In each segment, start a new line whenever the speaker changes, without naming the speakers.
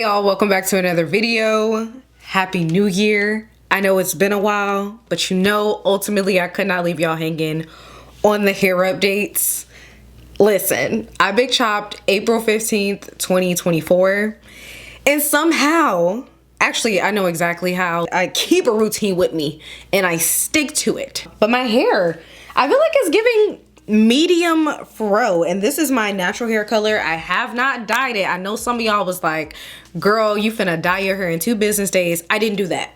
Hey y'all, welcome back to another video. Happy New Year. I know it's been a while, but you know, ultimately I could not leave y'all hanging on the hair updates. Listen, I big chopped April 15th, 2024. And somehow, actually I know exactly how, I keep a routine with me and I stick to it. But my hair, I feel like it's giving medium fro, and this is my natural hair color. I have not dyed it. I know some of y'all was like, girl, you finna dye your hair in 2 business days. I didn't do that.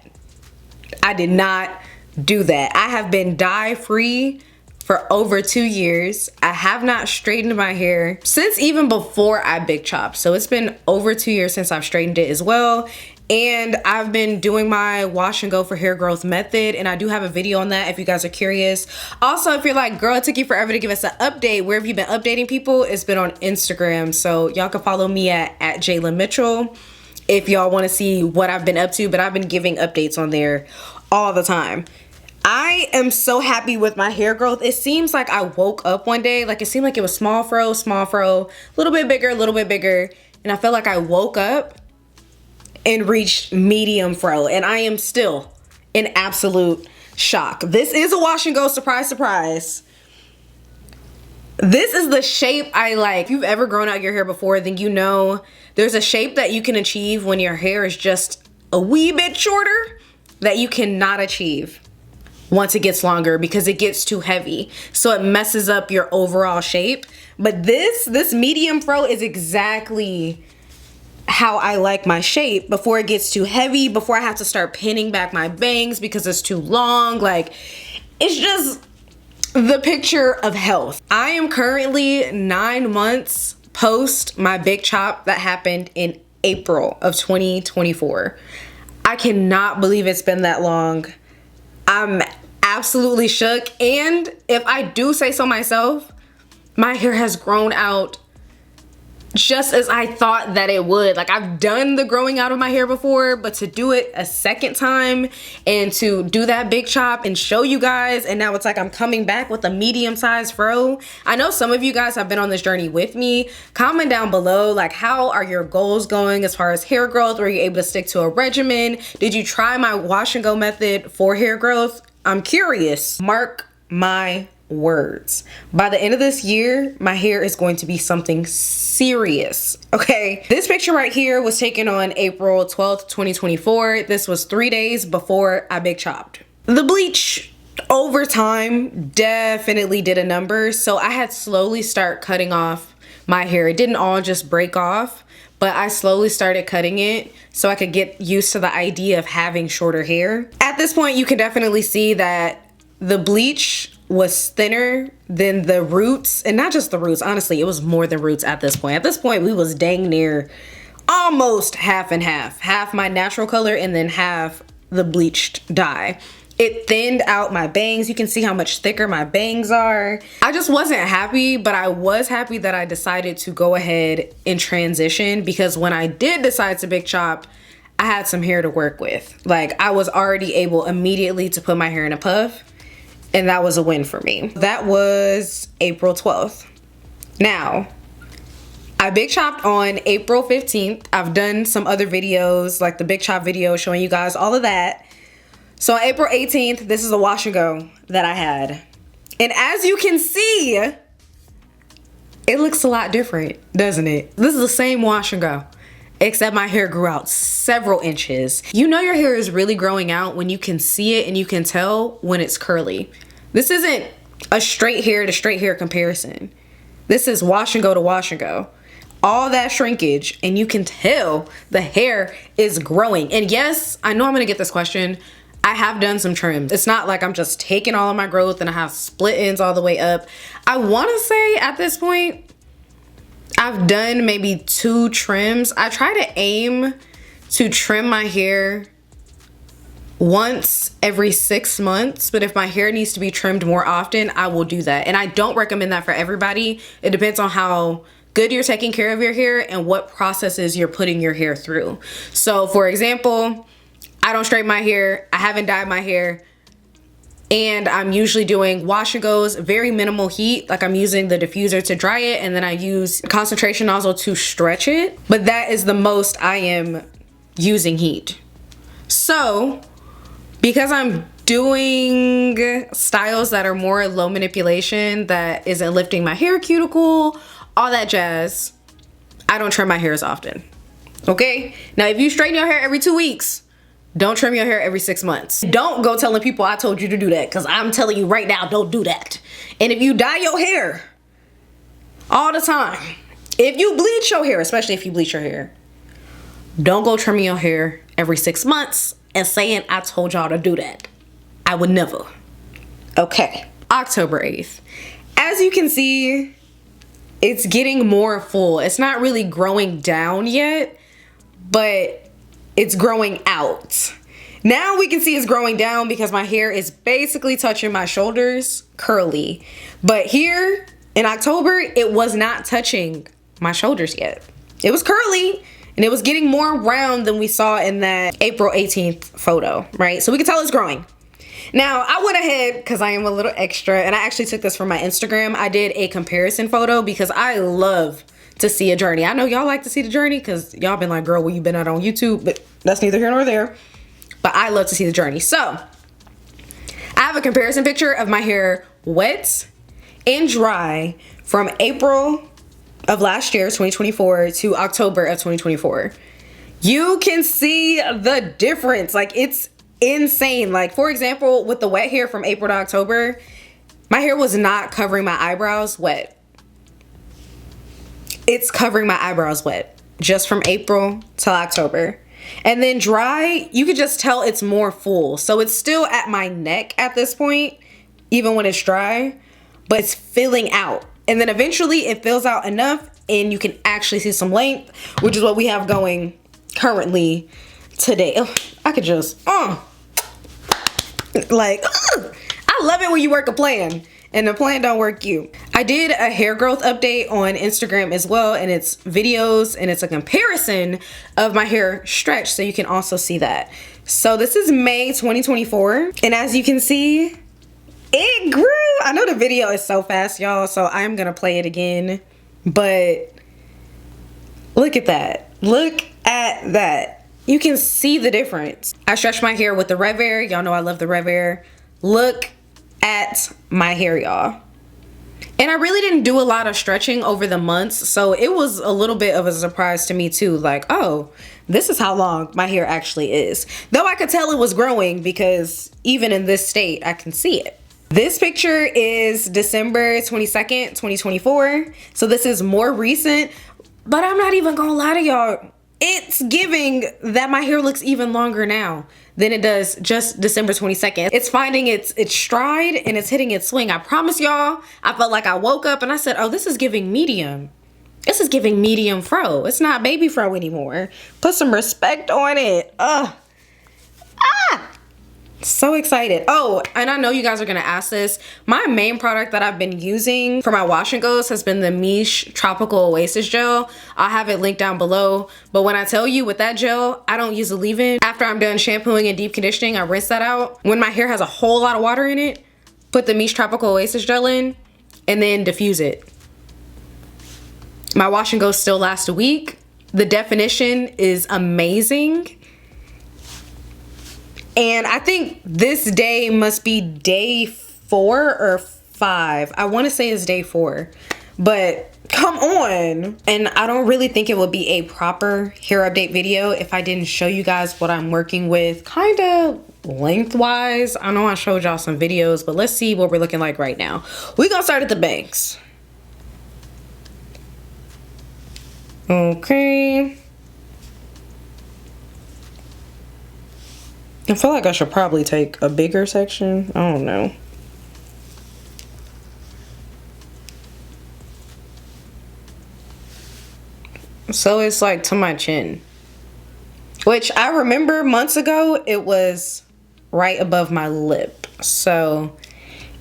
I did not do that. I have been dye free for over 2 years. I have not straightened my hair since even before I big chopped. So it's been over 2 years since I've straightened it as well. And I've been doing my wash and go for hair growth method, and I do have a video on that if you guys are curious. Also, if you're like, girl, it took you forever to give us an update, where have you been updating people? It's been on Instagram, so y'all can follow me at Jayla Mitchell if y'all want to see what I've been up to, but I've been giving updates on there all the time. I am so happy with my hair growth. It seems like I woke up one day, like it seemed like it was small fro, a little bit bigger, and I felt like I woke up and reached medium fro, and I am still in absolute shock. This is a wash and go, surprise, surprise. This is the shape I like. If you've ever grown out your hair before, then you know there's a shape that you can achieve when your hair is just a wee bit shorter that you cannot achieve once it gets longer because it gets too heavy. So it messes up your overall shape. But this medium fro is exactly how I like my shape before it gets too heavy, before I have to start pinning back my bangs because it's too long. Like, it's just the picture of health. I am currently 9 months post my big chop that happened in April of 2024. I cannot believe it's been that long. I'm absolutely shook. And if I do say so myself, my hair has grown out just as I thought that it would. Like, I've done the growing out of my hair before, but to do it a second time and to do that big chop and show you guys, and now it's like I'm coming back with a medium-sized fro. I know some of you guys have been on this journey with me. Comment down below, like, how are your goals going as far as hair growth? Were you able to stick to a regimen? Did you try my wash and go method for hair growth? I'm curious. Mark my words, by the end of this year, my hair is going to be something serious. Okay, this picture right here was taken on April 12th, 2024. This was 3 days before I big chopped. The bleach over time definitely did a number, so I had slowly start cutting off my hair. It didn't all just break off, but I slowly started cutting it so I could get used to the idea of having shorter hair. At this point, you can definitely see that the bleach was thinner than the roots, and not just the roots, honestly, it was more than roots at this point. At this point, we was dang near almost half and half. Half my natural color and then half the bleached dye. It thinned out my bangs. You can see how much thicker my bangs are. I just wasn't happy, but I was happy that I decided to go ahead and transition, because when I did decide to big chop, I had some hair to work with. Like, I was already able immediately to put my hair in a puff, and that was a win for me. That was April 12th. Now, I big chopped on April 15th. I've done some other videos, like the big chop video showing you guys all of that. So on April 18th, this is a wash and go that I had. And as you can see, it looks a lot different, doesn't it? This is the same wash and go, except my hair grew out several inches. You know your hair is really growing out when you can see it and you can tell when it's curly. This isn't a straight hair to straight hair comparison. This is wash and go to wash and go. All that shrinkage, and you can tell the hair is growing. And yes, I know I'm gonna get this question. I have done some trims. It's not like I'm just taking all of my growth and I have split ends all the way up. I wanna say at this point, I've done maybe 2 trims. I try to aim to trim my hair once every 6 months, but if my hair needs to be trimmed more often, I will do that. And I don't recommend that for everybody. It depends on how good you're taking care of your hair and what processes you're putting your hair through. So for example, I don't straighten my hair, I haven't dyed my hair And I'm usually doing wash and goes, very minimal heat. Like I'm using the diffuser to dry it, and then I use concentration nozzle to stretch it. But that is the most I am using heat. So because I'm doing styles that are more low manipulation, that isn't lifting my hair cuticle, all that jazz, I don't trim my hair as often. Okay? Now, if you straighten your hair every 2 weeks, don't trim your hair every 6 months. Don't go telling people I told you to do that, because I'm telling you right now, don't do that. And if you dye your hair all the time, if you bleach your hair, especially if you bleach your hair, don't go trimming your hair every 6 months and saying I told y'all to do that. I would never. Okay, October 8th. As you can see, it's getting more full. It's not really growing down yet, but it's growing out. Now we can see it's growing down because my hair is basically touching my shoulders, curly. But here in October, it was not touching my shoulders yet. It was curly and it was getting more round than we saw in that April 18th photo, right? So we can tell it's growing. Now, I went ahead, because I am a little extra, and I actually took this from my Instagram. I did a comparison photo because I love to see a journey. I know y'all like to see the journey because y'all been like, girl, where you been at on YouTube? But that's neither here nor there. But I love to see the journey. So, I have a comparison picture of my hair wet and dry from April of last year, 2024, to October of 2024. You can see the difference. Like, it's insane. Like, for example, with the wet hair from April to October, my hair was not covering my eyebrows wet. It's covering my eyebrows wet just from April till October. And then dry, you could just tell it's more full. So it's still at my neck at this point, even when it's dry, but it's filling out. And then eventually it fills out enough and you can actually see some length, which is what we have going currently today. Ugh, I could just, like, I love it when you work a plan and the plan don't work you. I did a hair growth update on Instagram as well, and it's videos and it's a comparison of my hair stretch, so you can also see that. So this is May 2024, and as you can see, it grew. I know the video is so fast, y'all, so I'm gonna play it again, but look at that. Look at that. You can see the difference. I stretched my hair with the Rev-Air. Y'all know I love the Rev-Air. Look at my hair, y'all. And I really didn't do a lot of stretching over the months, so it was a little bit of a surprise to me too. Like, oh, this is how long my hair actually is. Though I could tell it was growing because even in this state, I can see it. This picture is December 22nd, 2024. So this is more recent, but I'm not even gonna lie to y'all. It's giving that my hair looks even longer now than it does just December 22nd. It's finding its stride and it's hitting its swing. I promise y'all, I felt like I woke up and I said, oh, this is giving medium. This is giving medium fro. It's not baby fro anymore. Put some respect on it. Ugh. Ah! So excited. Oh, and I know you guys are gonna ask this. My main product that I've been using for my wash and goes has been the Miche Tropical Oasis Gel. I'll have it linked down below. But when I tell you with that gel, I don't use a leave-in. After I'm done shampooing and deep conditioning, I rinse that out. When my hair has a whole lot of water in it, put the Miche Tropical Oasis Gel in and then diffuse it. My wash and goes still last a week. The definition is amazing. And I think this day must be day 4 or 5. I want to say it's day 4, but come on. And I don't really think it would be a proper hair update video if I didn't show you guys what I'm working with kind of lengthwise. I know I showed y'all some videos, but let's see what we're looking like right now. We're gonna start at the banks. Okay. I feel like I should probably take a bigger section. I don't know. So it's like to my chin, which I remember months ago, it was right above my lip. So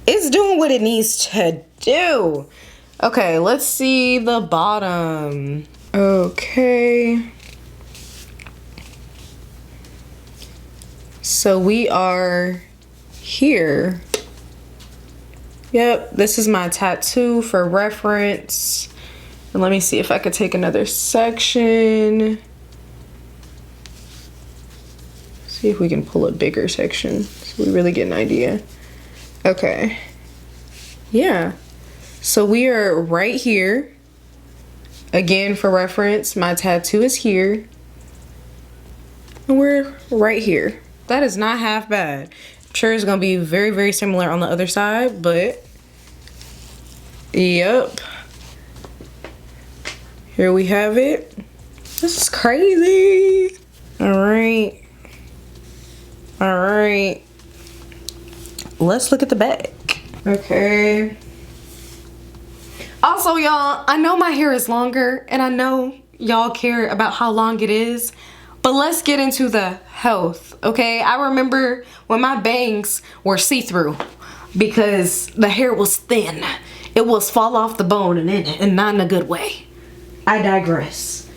it's doing what it needs to do. Okay, let's see the bottom. Okay. So we are here. Yep, this is my tattoo for reference. And let me see if I could take another section. See if we can pull a bigger section so we really get an idea. Okay. Yeah. So we are right here. Again, for reference, my tattoo is here. And we're right here. That is not half bad. I'm sure it's gonna be very, very similar on the other side, but yep. Here we have it. This is crazy. All right. All right. Let's look at the back. Okay. Also, y'all, I know my hair is longer and I know y'all care about how long it is, but let's get into the health, okay? I remember when my bangs were see-through because the hair was thin. It was fall off the bone and not in a good way. I digress.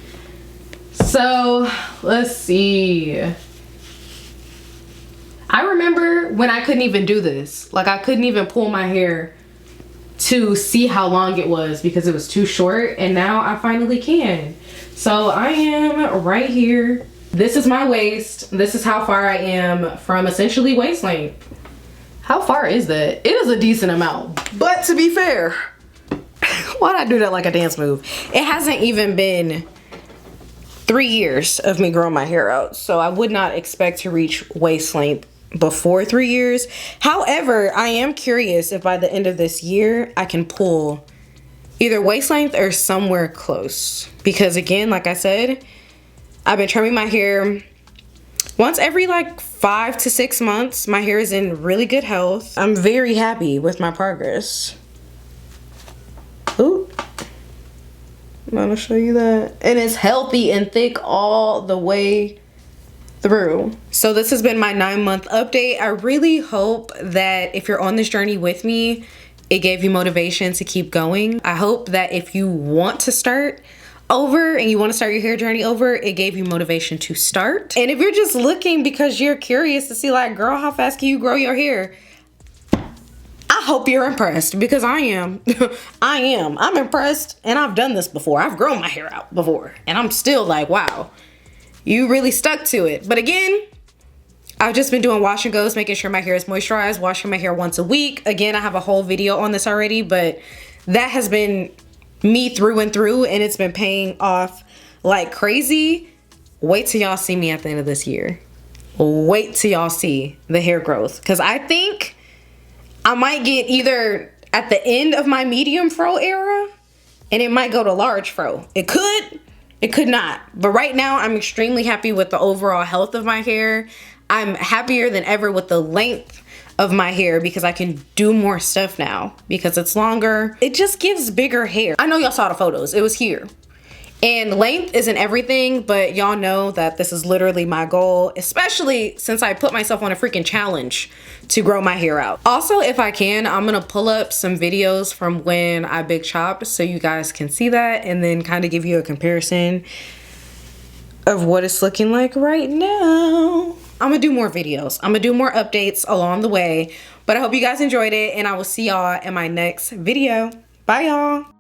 So, let's see. I remember when I couldn't even do this. Like, I couldn't even pull my hair to see how long it was because it was too short, and now I finally can. So I am right here. This is my waist. This is how far I am from essentially waist length. How far is that? It is a decent amount, but to be fair, why'd I do that like a dance move? It hasn't even been 3 years of me growing my hair out, so I would not expect to reach waist length before 3 years. However, I am curious if by the end of this year I can pull either waist length or somewhere close, because again, like I said, I've been trimming my hair once every like 5 to 6 months. My hair is in really good health. I'm very happy with my progress. Ooh, I'm gonna show you that, and it's healthy and thick all the way through. So this has been my 9-month update. I really hope that if you're on this journey with me, it gave you motivation to keep going. I hope that if you want to start over and you want to start your hair journey over, it gave you motivation to start. And if you're just looking because you're curious to see like, girl, how fast can you grow your hair? I hope you're impressed, because I am. I'm impressed, and I've done this before. I've grown my hair out before, and I'm still like, wow, you really stuck to it. But again, I've just been doing wash and goes, making sure my hair is moisturized, washing my hair once a week. Again, I have a whole video on this already, but that has been me through and through, and it's been paying off like crazy. Wait till y'all see me at the end of this year. Wait till y'all see the hair growth, because I think I might get either at the end of my medium fro era, and it might go to large fro. It could not. But right now, I'm extremely happy with the overall health of my hair. I'm happier than ever with the length of my hair because I can do more stuff now because it's longer. It just gives bigger hair. I know y'all saw the photos. It was here. And length isn't everything, but y'all know that this is literally my goal, especially since I put myself on a freaking challenge to grow my hair out. Also, if I can, I'm gonna pull up some videos from when I big chopped so you guys can see that, and then kind of give you a comparison of what it's looking like right now. I'm gonna do more videos. I'm gonna do more updates along the way, but I hope you guys enjoyed it, and I will see y'all in my next video. Bye, y'all.